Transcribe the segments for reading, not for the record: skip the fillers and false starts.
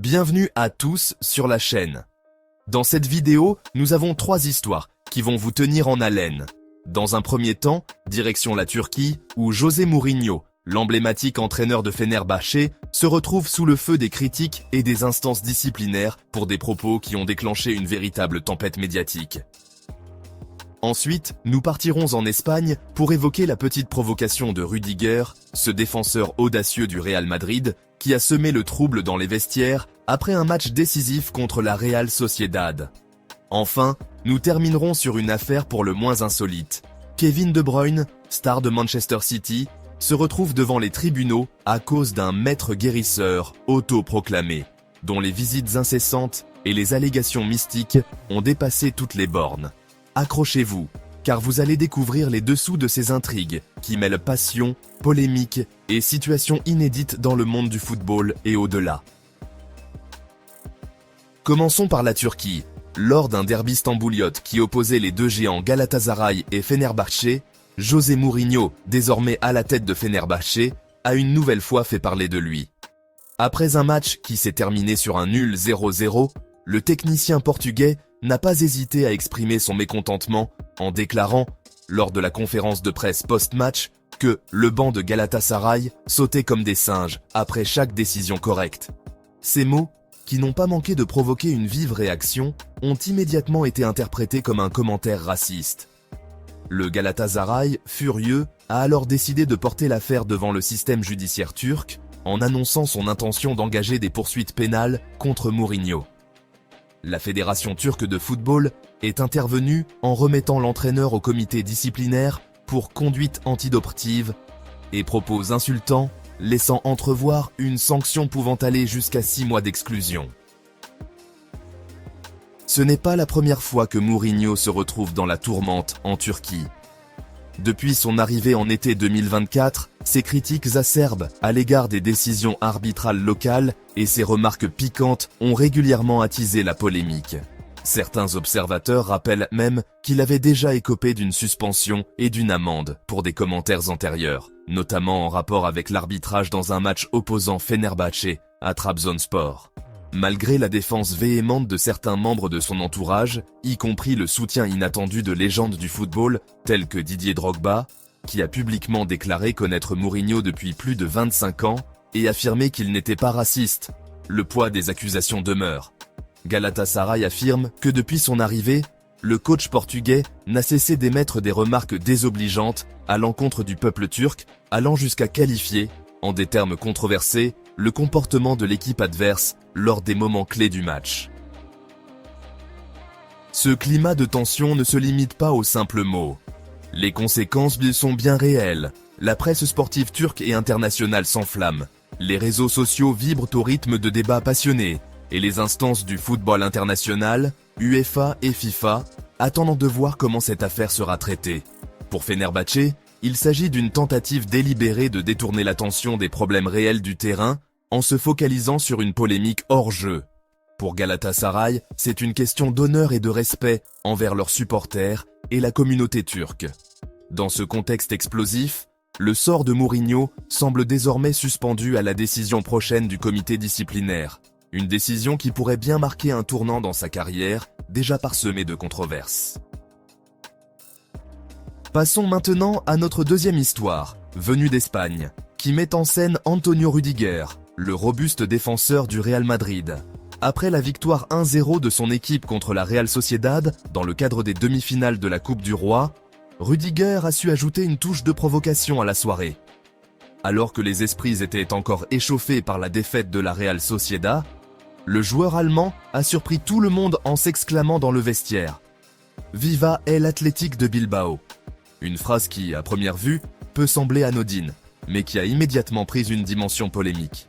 Bienvenue à tous sur la chaîne. Dans cette vidéo, nous avons 3 histoires qui vont vous tenir en haleine. Dans un premier temps, direction la Turquie, où José Mourinho, l'emblématique entraîneur de Fenerbahçe, se retrouve sous le feu des critiques et des instances disciplinaires pour des propos qui ont déclenché une véritable tempête médiatique. Ensuite, nous partirons en Espagne pour évoquer la petite provocation de Rudiger, ce défenseur audacieux du Real Madrid, qui a semé le trouble dans les vestiaires après un match décisif contre la Real Sociedad. Enfin, nous terminerons sur une affaire pour le moins insolite. Kevin De Bruyne, star de Manchester City, se retrouve devant les tribunaux à cause d'un maître guérisseur autoproclamé, dont les visites incessantes et les allégations mystiques ont dépassé toutes les bornes. Accrochez-vous, car vous allez découvrir les dessous de ces intrigues qui mêlent passion, polémique et situations inédites dans le monde du football et au-delà. Commençons par la Turquie. Lors d'un derby stambouliote qui opposait les deux géants Galatasaray et Fenerbahçe, José Mourinho, désormais à la tête de Fenerbahçe, a une nouvelle fois fait parler de lui. Après un match qui s'est terminé sur un nul 0-0, le technicien portugais n'a pas hésité à exprimer son mécontentement en déclarant, lors de la conférence de presse post-match, que le banc de Galatasaray sautait comme des singes après chaque décision correcte. Ces mots, qui n'ont pas manqué de provoquer une vive réaction, ont immédiatement été interprétés comme un commentaire raciste. Le Galatasaray, furieux, a alors décidé de porter l'affaire devant le système judiciaire turc, en annonçant son intention d'engager des poursuites pénales contre Mourinho. La Fédération turque de football est intervenue en remettant l'entraîneur au comité disciplinaire pour conduite antidoptive et propos insultants, laissant entrevoir une sanction pouvant aller jusqu'à 6 mois d'exclusion. Ce n'est pas la première fois que Mourinho se retrouve dans la tourmente en Turquie. Depuis son arrivée en été 2024, ses critiques acerbes à l'égard des décisions arbitrales locales et ses remarques piquantes ont régulièrement attisé la polémique. Certains observateurs rappellent même qu'il avait déjà écopé d'une suspension et d'une amende pour des commentaires antérieurs, notamment en rapport avec l'arbitrage dans un match opposant Fenerbahçe à Trabzonspor. Malgré la défense véhémente de certains membres de son entourage, y compris le soutien inattendu de légendes du football tels que Didier Drogba, qui a publiquement déclaré connaître Mourinho depuis plus de 25 ans et affirmé qu'il n'était pas raciste, le poids des accusations demeure. Galatasaray affirme que depuis son arrivée, le coach portugais n'a cessé d'émettre des remarques désobligeantes à l'encontre du peuple turc, allant jusqu'à qualifier, en des termes controversés, le comportement de l'équipe adverse lors des moments clés du match. Ce climat de tension ne se limite pas aux simples mots. Les conséquences sont bien réelles. La presse sportive turque et internationale s'enflamme. Les réseaux sociaux vibrent au rythme de débats passionnés et les instances du football international, UEFA et FIFA, attendant de voir comment cette affaire sera traitée. Pour Fenerbahçe, il s'agit d'une tentative délibérée de détourner l'attention des problèmes réels du terrain en se focalisant sur une polémique hors jeu. Pour Galatasaray, c'est une question d'honneur et de respect envers leurs supporters et la communauté turque. Dans ce contexte explosif, le sort de Mourinho semble désormais suspendu à la décision prochaine du comité disciplinaire. Une décision qui pourrait bien marquer un tournant dans sa carrière, déjà parsemée de controverses. Passons maintenant à notre deuxième histoire, venue d'Espagne, qui met en scène Antonio Rudiger, le robuste défenseur du Real Madrid. Après la victoire 1-0 de son équipe contre la Real Sociedad dans le cadre des demi-finales de la Coupe du Roi, Rudiger a su ajouter une touche de provocation à la soirée. Alors que les esprits étaient encore échauffés par la défaite de la Real Sociedad, le joueur allemand a surpris tout le monde en s'exclamant dans le vestiaire « Viva el Athletic de Bilbao !» Une phrase qui, à première vue, peut sembler anodine, mais qui a immédiatement pris une dimension polémique.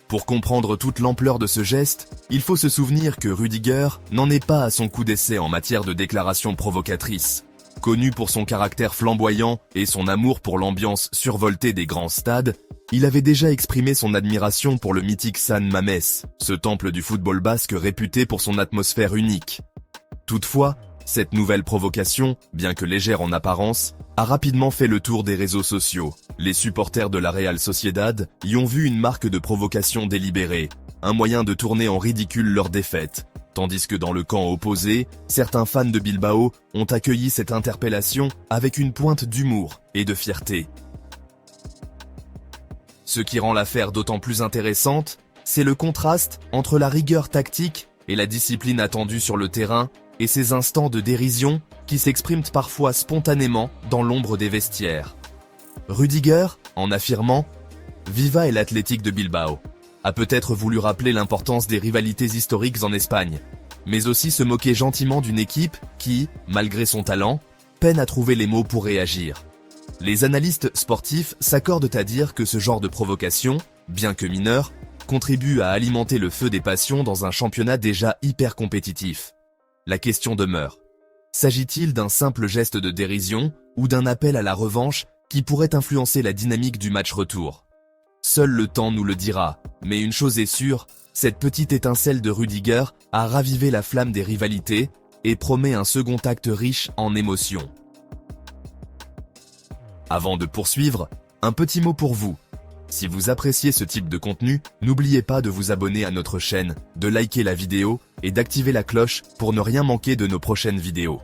Pour comprendre toute l'ampleur de ce geste, il faut se souvenir que Rudiger n'en est pas à son coup d'essai en matière de déclarations provocatrices. Connu pour son caractère flamboyant et son amour pour l'ambiance survoltée des grands stades, il avait déjà exprimé son admiration pour le mythique San Mamés, ce temple du football basque réputé pour son atmosphère unique. Toutefois, Cette nouvelle provocation, bien que légère en apparence, a rapidement fait le tour des réseaux sociaux. Les supporters de la Real Sociedad y ont vu une marque de provocation délibérée, un moyen de tourner en ridicule leur défaite, tandis que dans le camp opposé, certains fans de Bilbao ont accueilli cette interpellation avec une pointe d'humour et de fierté. Ce qui rend l'affaire d'autant plus intéressante, c'est le contraste entre la rigueur tactique et la discipline attendue sur le terrain et ces instants de dérision qui s'expriment parfois spontanément dans l'ombre des vestiaires. Rudiger, en affirmant « Viva el Athletic de Bilbao », a peut-être voulu rappeler l'importance des rivalités historiques en Espagne, mais aussi se moquer gentiment d'une équipe qui, malgré son talent, peine à trouver les mots pour réagir. Les analystes sportifs s'accordent à dire que ce genre de provocation, bien que mineure, contribue à alimenter le feu des passions dans un championnat déjà hyper compétitif. La question demeure. S'agit-il d'un simple geste de dérision ou d'un appel à la revanche qui pourrait influencer la dynamique du match retour? Seul le temps nous le dira, mais une chose est sûre, cette petite étincelle de Rudiger a ravivé la flamme des rivalités et promet un second acte riche en émotions. Avant de poursuivre, un petit mot pour vous. Si vous appréciez ce type de contenu, n'oubliez pas de vous abonner à notre chaîne, de liker la vidéo et d'activer la cloche pour ne rien manquer de nos prochaines vidéos.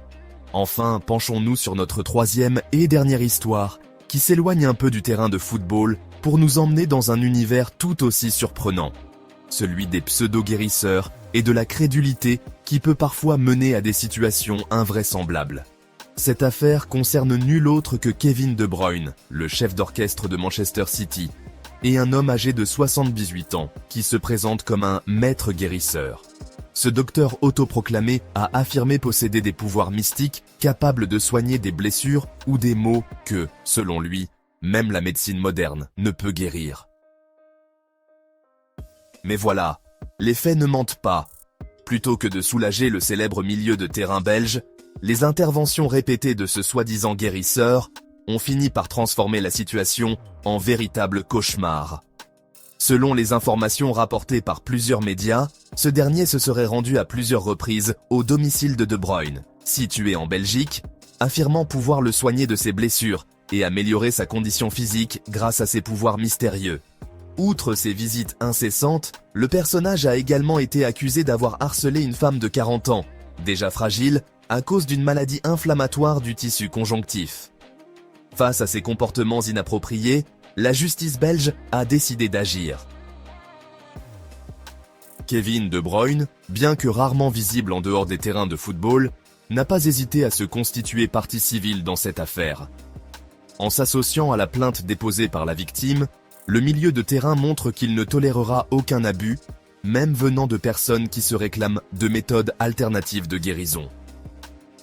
Enfin, penchons-nous sur notre troisième et dernière histoire, qui s'éloigne un peu du terrain de football pour nous emmener dans un univers tout aussi surprenant. Celui des pseudo-guérisseurs et de la crédulité qui peut parfois mener à des situations invraisemblables. Cette affaire concerne nul autre que Kevin De Bruyne, le chef d'orchestre de Manchester City, et un homme âgé de 78 ans qui se présente comme un maître guérisseur. Ce docteur autoproclamé a affirmé posséder des pouvoirs mystiques capables de soigner des blessures ou des maux que, selon lui, même la médecine moderne ne peut guérir. Mais voilà, les faits ne mentent pas. Plutôt que de soulager le célèbre milieu de terrain belge, les interventions répétées de ce soi-disant guérisseur ont fini par transformer la situation en véritable cauchemar. Selon les informations rapportées par plusieurs médias, ce dernier se serait rendu à plusieurs reprises au domicile de De Bruyne, situé en Belgique, affirmant pouvoir le soigner de ses blessures et améliorer sa condition physique grâce à ses pouvoirs mystérieux. Outre ces visites incessantes, le personnage a également été accusé d'avoir harcelé une femme de 40 ans, déjà fragile, à cause d'une maladie inflammatoire du tissu conjonctif. Face à ces comportements inappropriés, la justice belge a décidé d'agir. Kevin De Bruyne, bien que rarement visible en dehors des terrains de football, n'a pas hésité à se constituer partie civile dans cette affaire. En s'associant à la plainte déposée par la victime, le milieu de terrain montre qu'il ne tolérera aucun abus, même venant de personnes qui se réclament de méthodes alternatives de guérison.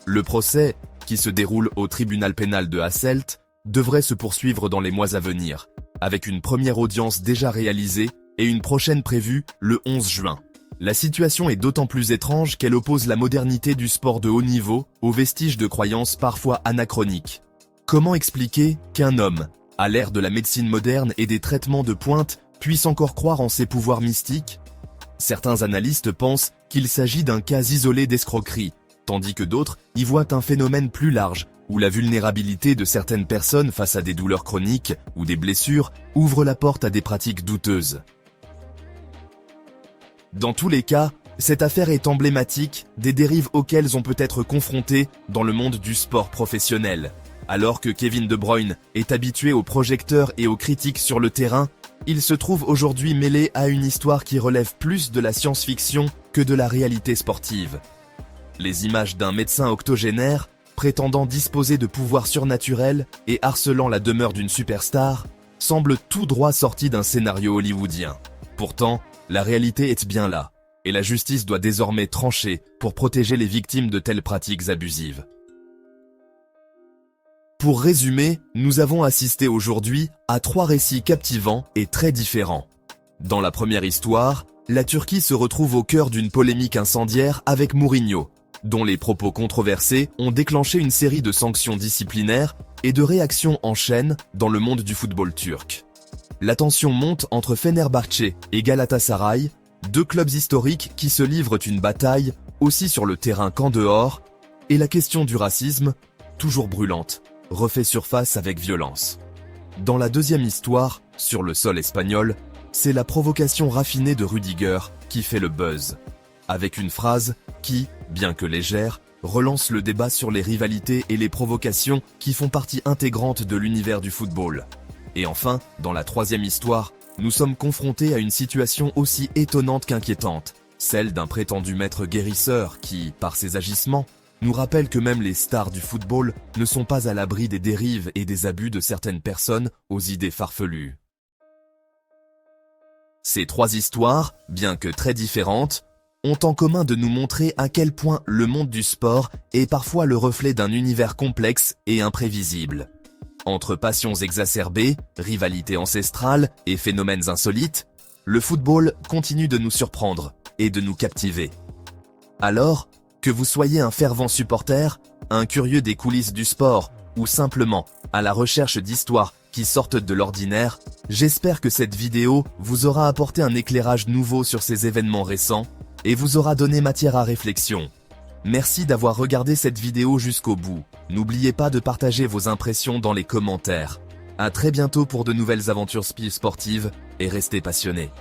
Le procès, qui se déroule au tribunal pénal de Hasselt, devrait se poursuivre dans les mois à venir, avec une première audience déjà réalisée et une prochaine prévue le 11 juin. La situation est d'autant plus étrange qu'elle oppose la modernité du sport de haut niveau aux vestiges de croyances parfois anachroniques. Comment expliquer qu'un homme, à l'ère de la médecine moderne et des traitements de pointe, puisse encore croire en ses pouvoirs mystiques? Certains analystes pensent qu'il s'agit d'un cas isolé d'escroquerie, tandis que d'autres y voient un phénomène plus large, où la vulnérabilité de certaines personnes face à des douleurs chroniques ou des blessures ouvre la porte à des pratiques douteuses. Dans tous les cas, cette affaire est emblématique des dérives auxquelles on peut être confronté dans le monde du sport professionnel. Alors que Kevin De Bruyne est habitué aux projecteurs et aux critiques sur le terrain, il se trouve aujourd'hui mêlé à une histoire qui relève plus de la science-fiction que de la réalité sportive. Les images d'un médecin octogénaire, prétendant disposer de pouvoirs surnaturels et harcelant la demeure d'une superstar, semblent tout droit sorties d'un scénario hollywoodien. Pourtant, la réalité est bien là, et la justice doit désormais trancher pour protéger les victimes de telles pratiques abusives. Pour résumer, nous avons assisté aujourd'hui à 3 récits captivants et très différents. Dans la première histoire, la Turquie se retrouve au cœur d'une polémique incendiaire avec Mourinho, dont les propos controversés ont déclenché une série de sanctions disciplinaires et de réactions en chaîne dans le monde du football turc. La tension monte entre Fenerbahçe et Galatasaray, 2 clubs historiques qui se livrent une bataille, aussi sur le terrain qu'en dehors, Et la question du racisme, toujours brûlante, refait surface avec violence. Dans la deuxième histoire, sur le sol espagnol, c'est la provocation raffinée de Rudiger qui fait le buzz. Avec une phrase qui, bien que légère, relance le débat sur les rivalités et les provocations qui font partie intégrante de l'univers du football. Et enfin, dans la troisième histoire, nous sommes confrontés à une situation aussi étonnante qu'inquiétante, celle d'un prétendu maître guérisseur qui, par ses agissements, nous rappelle que même les stars du football ne sont pas à l'abri des dérives et des abus de certaines personnes aux idées farfelues. Ces trois histoires, bien que très différentes, ont en commun de nous montrer à quel point le monde du sport est parfois le reflet d'un univers complexe et imprévisible. Entre passions exacerbées, rivalités ancestrales et phénomènes insolites, le football continue de nous surprendre et de nous captiver. Alors, que vous soyez un fervent supporter, un curieux des coulisses du sport, ou simplement à la recherche d'histoires qui sortent de l'ordinaire, j'espère que cette vidéo vous aura apporté un éclairage nouveau sur ces événements récents et vous aura donné matière à réflexion. Merci d'avoir regardé cette vidéo jusqu'au bout. N'oubliez pas de partager vos impressions dans les commentaires. À très bientôt pour de nouvelles aventures sportives et restez passionnés.